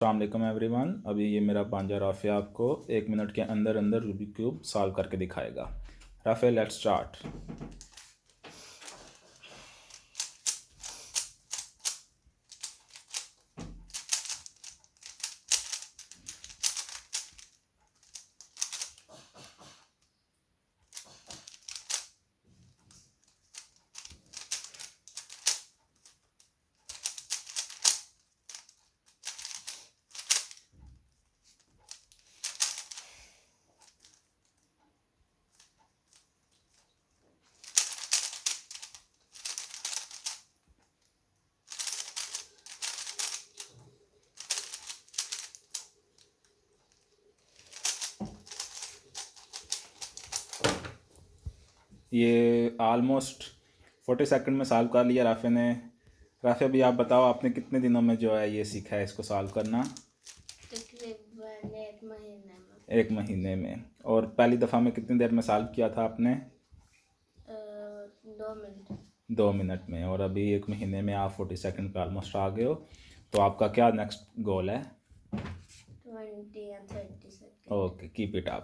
अस्सलाम एवरीवन। अभी ये मेरा भांजा राफे आपको 1 मिनट के अंदर अंदर रूबिक क्यूब सॉल्व करके दिखाएगा। Rafe, let's start. ये ऑलमोस्ट 40 सेकंड में सॉल्व कर लिया राफे ने। राफे, अभी आप बताओ, आपने कितने दिनों में जो है ये सीखा है इसको सॉल्व करना? तकरीबन 1 महीने में। 1 महीने में। और पहली दफ़ा में कितनी देर में सॉल्व किया था आपने? 2 मिनट। 2 मिनट में। और अभी 1 महीने में आप 40 सेकंड पे ऑलमोस्ट आ गए हो। तो आपका क्या नेक्स्ट गोल है? 20 या 30 second. Okay, keep it up.